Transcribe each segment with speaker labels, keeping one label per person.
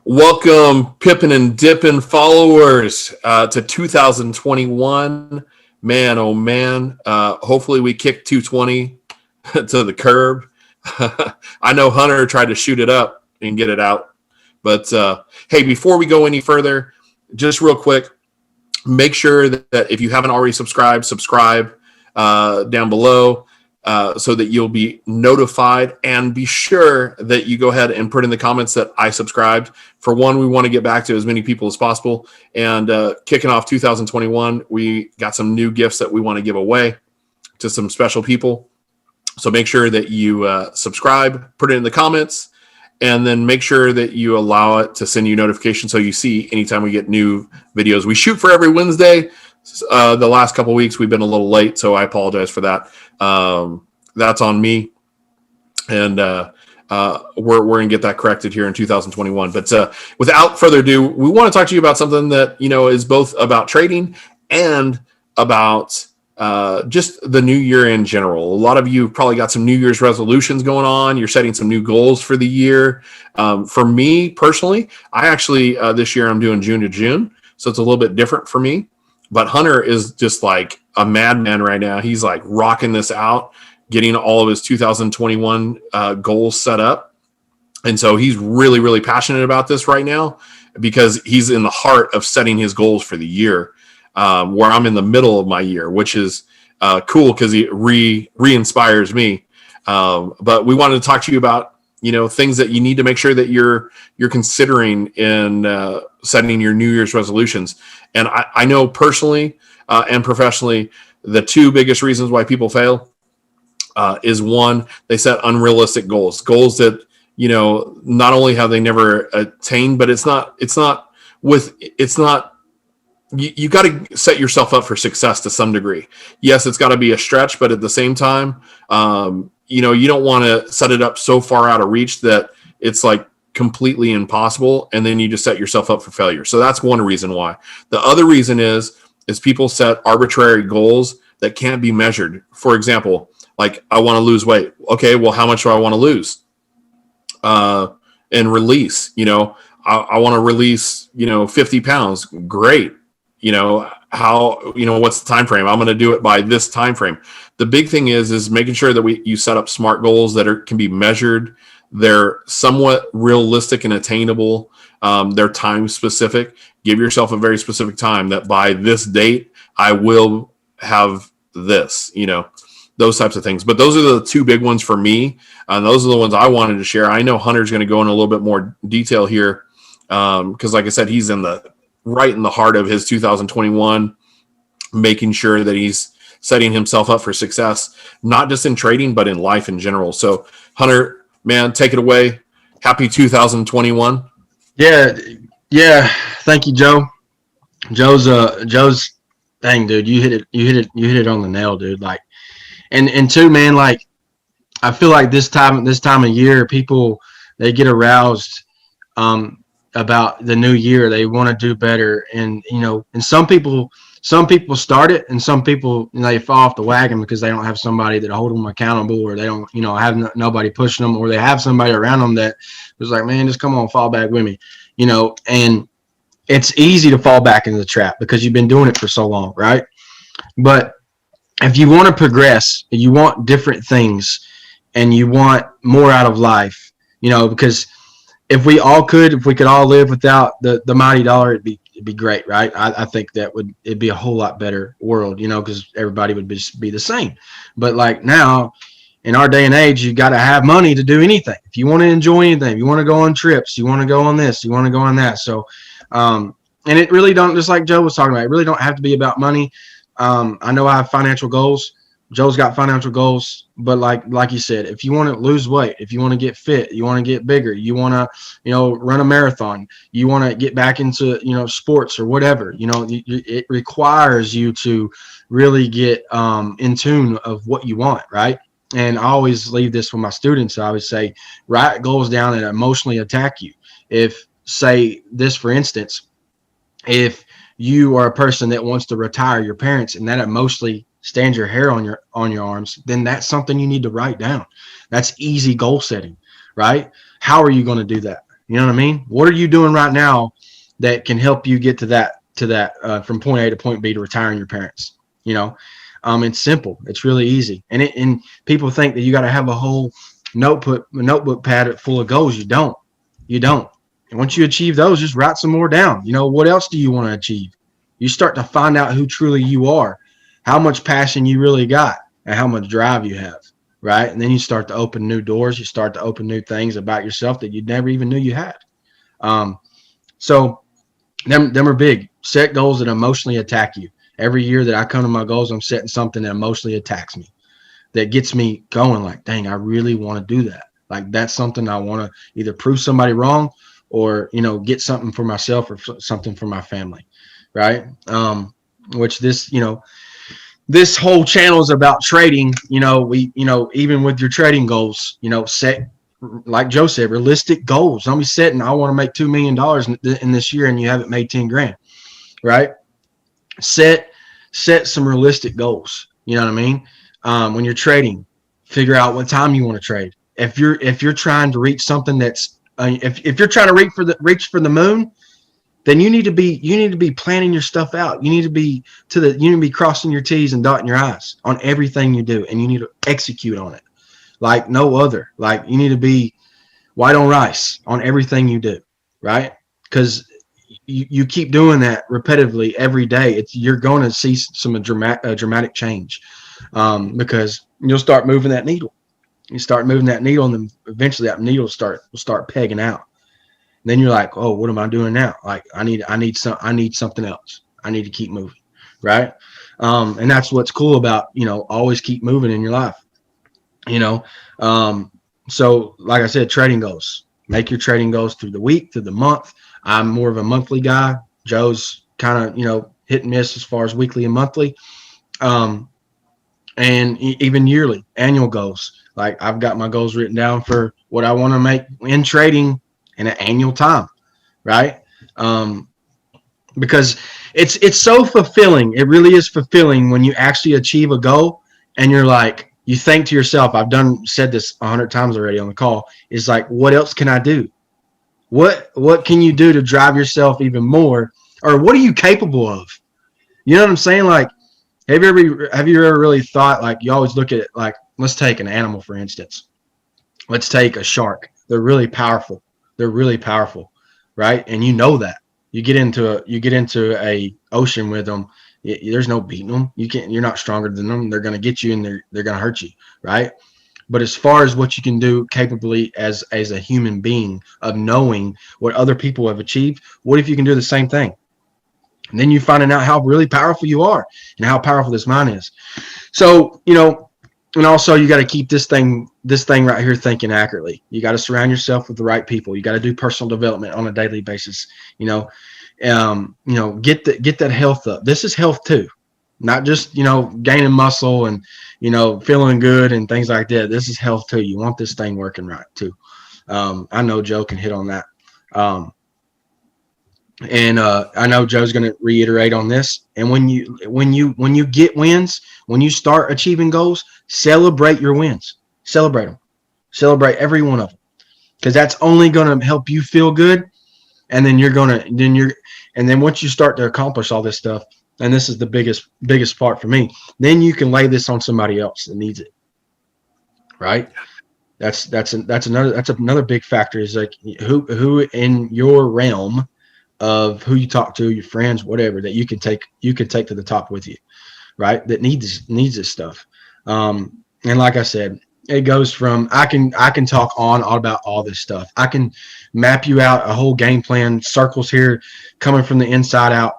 Speaker 1: Welcome, Pippin and Dippin followers to 2021. Man, oh man. Hopefully we kick 220 to the curb. I know Hunter tried to shoot it up and get it out. But hey, before we go any further, just real quick, make sure that if you haven't already subscribe down below. So that you'll be notified, and be sure that you go ahead and put in the comments that I subscribed. For one, we want to get back to as many people as possible, and kicking off 2021, we got some new gifts that we want to give away to some special people. So make sure that you subscribe, put it in the comments, and then make sure that you allow it to send you notifications so you see anytime we get new videos. We shoot for every Wednesday. The last couple of weeks we've been a little late, so I apologize for that. That's on me, and we're gonna get that corrected here in 2021. But without further ado, we want to talk to you about something that is both about trading and about just the new year in general. A lot of you probably got some New Year's resolutions going on. You're setting some new goals for the year. For me personally, I actually this year I'm doing June to June, so it's a little bit different for me. But Hunter is just like a madman right now. He's like rocking this out, getting all of his 2021 goals set up. And so he's really, really passionate about this right now because he's in the heart of setting his goals for the year, where I'm in the middle of my year, which is cool because he re-inspires me. But we wanted to talk to you about things that you need to make sure that you're considering in setting your New Year's resolutions. And I know personally and professionally, the two biggest reasons why people fail is one, they set unrealistic goals that not only have they never attained, but you got to set yourself up for success to some degree. Yes, it's got to be a stretch, but at the same time, you don't want to set it up so far out of reach that it's like completely impossible, and then you just set yourself up for failure. So that's one reason why. The other reason is people set arbitrary goals that can't be measured. For example, like I want to lose weight. Okay, well, how much do I want to lose? And release. I want to release 50 pounds. Great. What's the time frame? I'm going to do it by this time frame. The big thing is making sure that you set up SMART goals that can be measured. They're somewhat realistic and attainable. They're time specific. Give yourself a very specific time that by this date I will have this. Those types of things. But those are the two big ones for me, and those are the ones I wanted to share. I know Hunter's going to go in a little bit more detail here because, like I said, he's right in the heart of his 2021, making sure that he's setting himself up for success, not just in trading, but in life in general. So Hunter, man, take it away. Happy 2021.
Speaker 2: Yeah. Thank you, Joe. Joe's dang, dude, you hit it on the nail, dude. Like, and two, man, like, I feel like this time of year, people, they get aroused, about the new year. They want to do better, and and some people start it, and some people they fall off the wagon because they don't have somebody that hold them accountable, or they don't have nobody pushing them, or they have somebody around them that was like, man, just come on, fall back with me, and it's easy to fall back into the trap because you've been doing it for so long, right? But if you want to progress, you want different things, and you want more out of life, because if we could all live without the mighty dollar, it'd be great, right? I think it'd be a whole lot better world, because everybody would just be the same. But like now, in our day and age, you got to have money to do anything. If you want to enjoy anything, if you want to go on trips, you want to go on this, you want to go on that. So, and it really don't, just like Joe was talking about, it really don't have to be about money. I know I have financial goals. Joe's got financial goals, but like you said, if you want to lose weight, if you want to get fit, you want to get bigger, you want to, run a marathon, you want to get back into, sports or whatever, it requires you to really get in tune of what you want, right? And I always leave this with my students. I always say, write goals down that emotionally attack you. If, say this, for instance, if you are a person that wants to retire your parents and that emotionally stands your hair on your arms, then that's something you need to write down. That's easy goal setting, right? How are you going to do that? You know what I mean? What are you doing right now that can help you get to that from point A to point B to retiring your parents? You know, it's simple. It's really easy. And people think that you got to have a whole notebook pad full of goals. You don't. You don't. And once you achieve those, just write some more down. You know, what else do you want to achieve? You start to find out who truly you are, how much passion you really got, and how much drive you have, right? And then you start to open new doors. You start to open new things about yourself that you never even knew you had. So them are big. Set goals that emotionally attack you. Every year that I come to my goals, I'm setting something that emotionally attacks me, that gets me going like, dang, I really want to do that. Like, that's something I want to either prove somebody wrong or, you know, get something for myself or something for my family, right? Which this, you know, this whole channel is about trading. You know, even with your trading goals, you know, set, like Joe said, realistic goals. Don't be setting, I want to make $2 million in this year and you haven't made 10 grand, right? Set some realistic goals. You know what I mean? When you're trading, figure out what time you want to trade. If you're trying to reach something that's if you're trying to reach for the moon, then you need to be planning your stuff out. You need to be crossing your T's and dotting your I's on everything you do, and you need to execute on it like no other. Like, you need to be white on rice on everything you do, right? Because you keep doing that repetitively every day, you're going to see some dramatic change, because you'll start moving that needle. You start moving that needle, and then eventually that needle will start pegging out. And then you're like, oh, what am I doing now? Like, I need something else. I need to keep moving, right? And that's what's cool about, you know, always keep moving in your life, you know. So like I said, trading goals. Make your trading goals through the week, through the month. I'm more of a monthly guy. Joe's kind of, you know, hit and miss as far as weekly and monthly, and even yearly, annual goals. Like, I've got my goals written down for what I want to make in trading in an annual time, right? Because it's so fulfilling. It really is fulfilling when you actually achieve a goal and you're like, you think to yourself, said this 100 times already on the call, is like, what else can I do? What can you do to drive yourself even more? Or what are you capable of? You know what I'm saying? Like, have you ever really thought, like, you always look at it like, let's take an animal, for instance. Let's take a shark. They're really powerful. Right? And you know that. You get into a ocean with them, there's no beating them. You're not stronger than them. They're going to get you, and they're going to hurt you, right? But as far as what you can do capably as a human being of knowing what other people have achieved, what if you can do the same thing? And then you finding out how really powerful you are and how powerful this mind is. So, you know, and also you got to keep this thing right here thinking accurately. You got to surround yourself with the right people. You got to do personal development on a daily basis. You know, get that health up. This is health too, not just, you know, gaining muscle and, you know, feeling good and things like that. This is health too. You want this thing working right too. I know Joe can hit on that. And I know Joe's going to reiterate on this. And when you get wins, when you start achieving goals, celebrate your wins. Celebrate them. Celebrate every one of them, because that's only going to help you feel good. And then and then once you start to accomplish all this stuff, and this is the biggest part for me, then you can lay this on somebody else that needs it. Right? That's another big factor, is like who in your realm of who you talk to, your friends, whatever, that you can take to the top with you, right? That needs this stuff. And like I said, it goes from, I can talk on all about all this stuff. I can map you out a whole game plan, circles here coming from the inside out.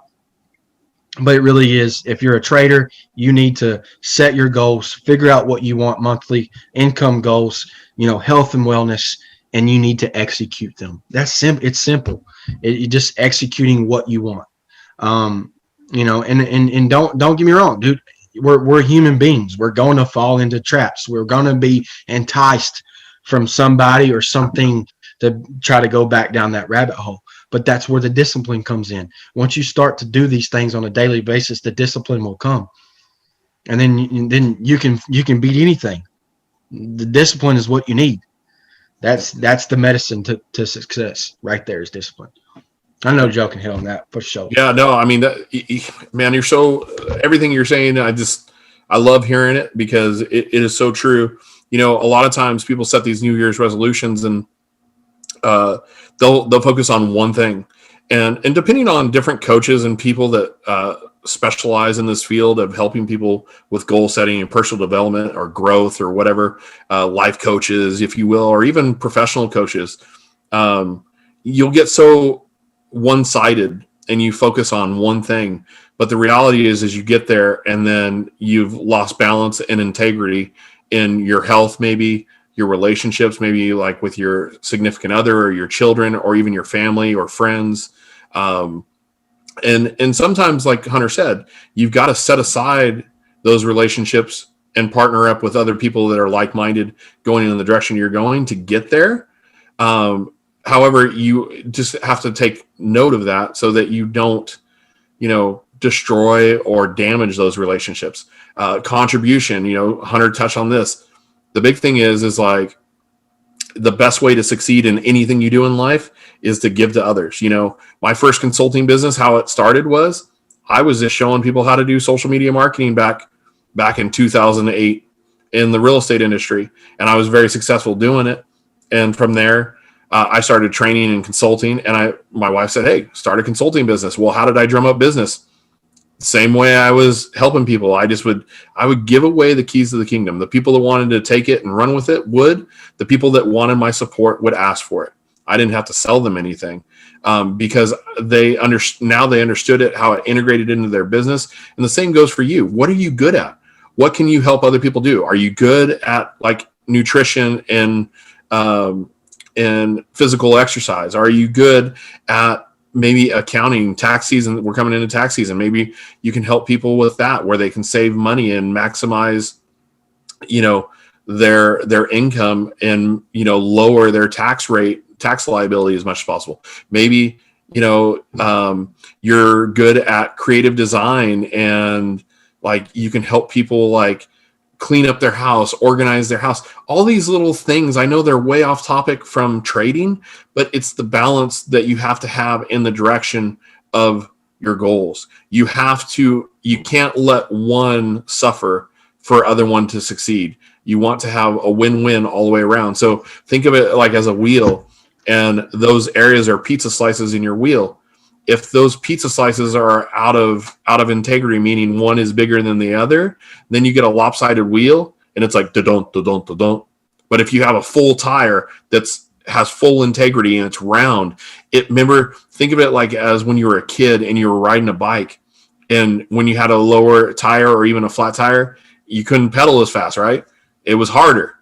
Speaker 2: But it really is, if you're a trader, you need to set your goals, figure out what you want monthly, income goals, you know, health and wellness, and you need to execute them. That's simple. It's simple. You're just executing what you want. You know, and don't get me wrong, dude. We're human beings. We're going to fall into traps. We're going to be enticed from somebody or something to try to go back down that rabbit hole. But that's where the discipline comes in. Once you start to do these things on a daily basis, the discipline will come, and then you can beat anything. The discipline is what you need. That's the medicine to success right there is discipline. I know Joe can hit on that for sure.
Speaker 1: Yeah, no, I mean, man, you're so, everything you're saying, I love hearing it because it is so true. You know, a lot of times people set these New Year's resolutions and they'll focus on one thing. And depending on different coaches and people that specialize in this field of helping people with goal setting and personal development or growth or whatever, life coaches, if you will, or even professional coaches, you'll get so one-sided and you focus on one thing. But the reality is you get there and then you've lost balance and integrity in your health, maybe your relationships, maybe like with your significant other or your children or even your family or friends. And sometimes, like Hunter said, you've got to set aside those relationships and partner up with other people that are like-minded going in the direction you're going to get there. However, you just have to take note of that so that you don't, destroy or damage those relationships. Contribution, Hunter touched on this. The big thing is like the best way to succeed in anything you do in life is to give to others. My first consulting business, how it started was I was just showing people how to do social media marketing back in 2008 in the real estate industry. And I was very successful doing it. And from there, I started training and consulting, and my wife said, "Hey, start a consulting business." Well, how did I drum up business? Same way I was helping people. I would give away the keys to the kingdom. The people that wanted to take it and run with it would. The people that wanted my support would ask for it. I didn't have to sell them anything because now they understood it, how it integrated into their business. And the same goes for you. What are you good at? What can you help other people do? Are you good at like nutrition and physical exercise? Are you good at maybe accounting? Tax season, we're coming into tax season. Maybe you can help people with that, where they can save money and maximize, their income and, lower their tax liability as much as possible. Maybe, you're good at creative design and like you can help people like clean up their house, organize their house, all these little things. I know they're way off topic from trading, but it's the balance that you have to have in the direction of your goals. You can't let one suffer for other one to succeed. You want to have a win-win all the way around. So think of it like as a wheel, and those areas are pizza slices in your wheel. If those pizza slices are out of integrity, meaning one is bigger than the other, then you get a lopsided wheel and it's like da-don't, da-don't, da-don't. But if you have a full tire has full integrity and it's round, think of it like as when you were a kid and you were riding a bike, and when you had a lower tire or even a flat tire, you couldn't pedal as fast, right? It was harder.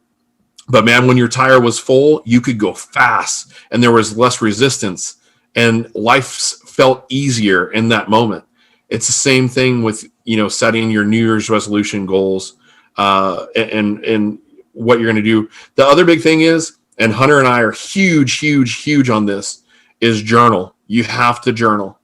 Speaker 1: But man, when your tire was full, you could go fast and there was less resistance and life felt easier in that moment. It's the same thing with, setting your New Year's resolution goals and what you're going to do. The other big thing is, and Hunter and I are huge on this, is journal. You have to journal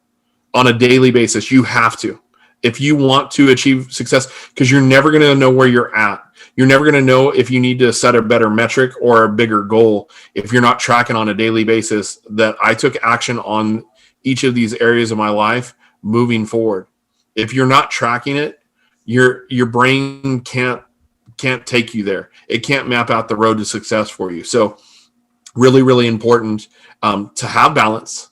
Speaker 1: on a daily basis. You have to, if you want to achieve success, because you're never going to know where you're at. You're never going to know if you need to set a better metric or a bigger goal if you're not tracking on a daily basis that I took action on each of these areas of my life moving forward. If you're not tracking it, your brain can't take you there. It can't map out the road to success for you. So really important to have balance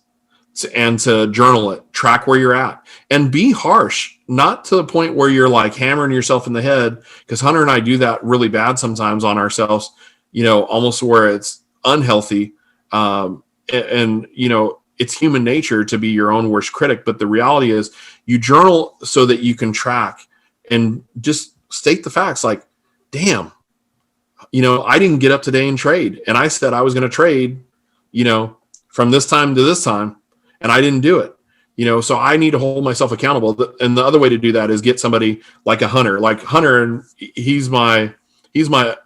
Speaker 1: and to journal it, track where you're at, and be harsh, not to the point where you're like hammering yourself in the head, because Hunter and I do that really bad sometimes on ourselves, almost where it's unhealthy. And it's human nature to be your own worst critic. But the reality is you journal so that you can track and just state the facts like, damn, I didn't get up today and trade. And I said I was going to trade, from this time to this time, and I didn't do it. So I need to hold myself accountable. And the other way to do that is get somebody like a Hunter. Like Hunter, and he's my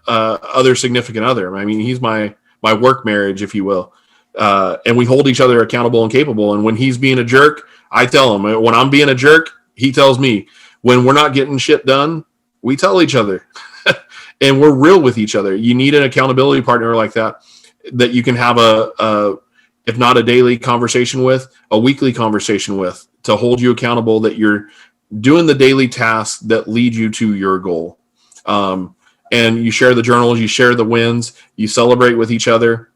Speaker 1: other significant other. I mean, he's my work marriage, if you will. And we hold each other accountable and capable. And when he's being a jerk, I tell him. When I'm being a jerk, he tells me. When we're not getting shit done, we tell each other. And we're real with each other. You need an accountability partner like that. that you can have if not a daily conversation with, a weekly conversation with, to hold you accountable that you're doing the daily tasks that lead you to your goal. And you share the journals, you share the wins, you celebrate with each other.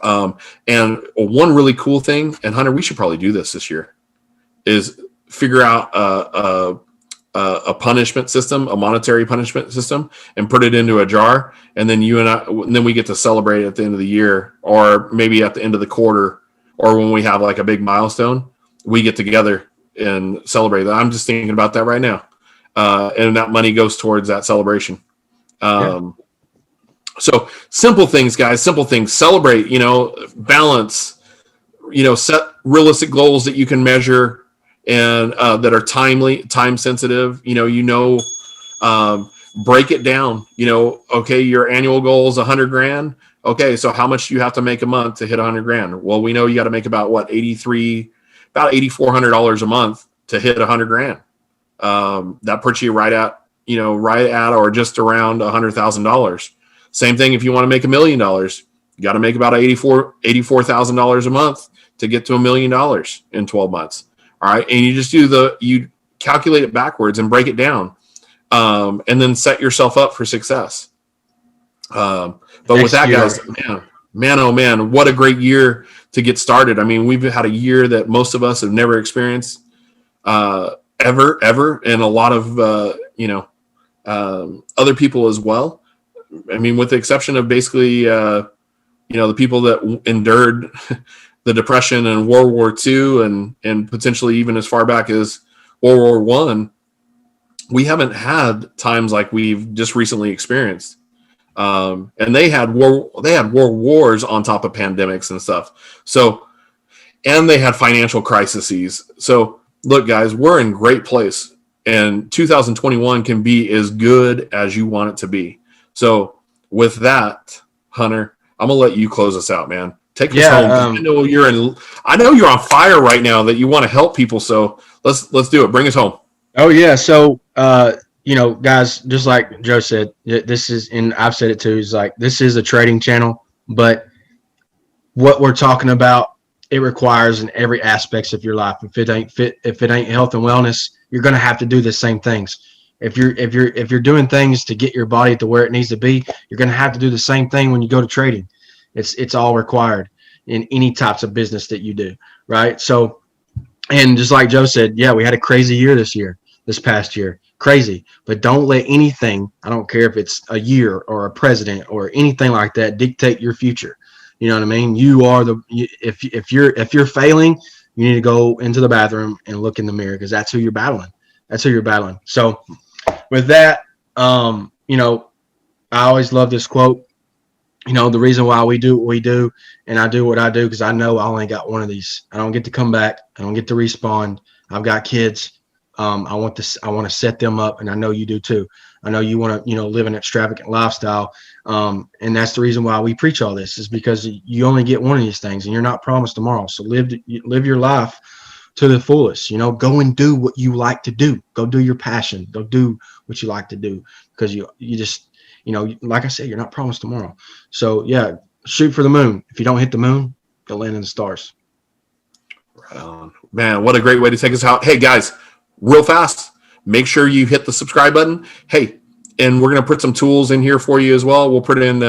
Speaker 1: And one really cool thing, and Hunter, we should probably do this year, is figure out a punishment system, a monetary punishment system, and put it into a jar. And then then we get to celebrate at the end of the year, or maybe at the end of the quarter, or when we have like a big milestone, we get together and celebrate that. I'm just thinking about that right now. And that money goes towards that celebration. So simple things, guys, simple things. Celebrate, balance, set realistic goals that you can measure and that are time sensitive, break it down, okay, your annual goal is 100 grand. Okay. So how much do you have to make a month to hit 100 grand? Well, we know you got to make about $8,400 a month to hit 100 grand. That puts you right at or just around $100,000. Same thing if you want to make $1 million, you got to make about $84,000 a month to get to $1 million in 12 months. All right. And you just you calculate it backwards and break it down, and then set yourself up for success. But with that, guys, oh man, what a great year to get started. I mean, we've had a year that most of us have never experienced, ever. And a lot of, other people as well. I mean, with the exception of basically, the people that endured the Depression and World War II and potentially even as far back as World War I, we haven't had times like we've just recently experienced. And they had world wars on top of pandemics and stuff. So, and they had financial crises. So look, guys, we're in great place, and 2021 can be as good as you want it to be. So with that, Hunter, I'm gonna let you close us out, man. Take us home. I know you're on fire right now that you want to help people. So let's do it. Bring us home.
Speaker 2: Oh yeah. So guys, just like Joe said, this is, and I've said it too, is like, this is a trading channel, but what we're talking about, it requires in every aspects of your life. If it ain't health and wellness, you're gonna have to do the same things. If you're doing things to get your body to where it needs to be, you're going to have to do the same thing when you go to trading. It's all required in any types of business that you do, right? So, and just like Joe said, yeah, we had a crazy year this past year, crazy. But don't let anything, I don't care if it's a year or a president or anything like that, dictate your future. You know what I mean? You are if you're failing, you need to go into the bathroom and look in the mirror, because that's who you're battling. So with that, I always love this quote. The reason why we do what we do, and I do what I do, because I know I only got one of these. I don't get to come back. I don't get to respawn. I've got kids. I want to set them up, and I know you do too. I know you want to, live an extravagant lifestyle. And that's the reason why we preach all this, is because you only get one of these things, and you're not promised tomorrow. So live your life to the fullest. Go and do what you like to do. Go do your passion. Go do what you like to do, because you just, like I said, you're not promised tomorrow. So yeah, shoot for the moon. If you don't hit the moon, go land in the stars.
Speaker 1: Right on. Man, what a great way to take us out. Hey guys, real fast, make sure you hit the subscribe button. Hey, and we're going to put some tools in here for you as well. We'll put in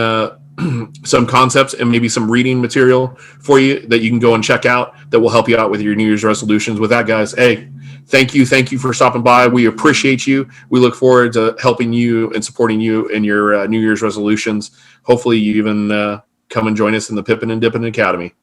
Speaker 1: some concepts and maybe some reading material for you that you can go and check out that will help you out with your New Year's resolutions. With that, guys, hey, thank you for stopping by. We appreciate you. We look forward to helping you and supporting you in your New Year's resolutions. Hopefully you even come and join us in the Pippin and Dippin Academy.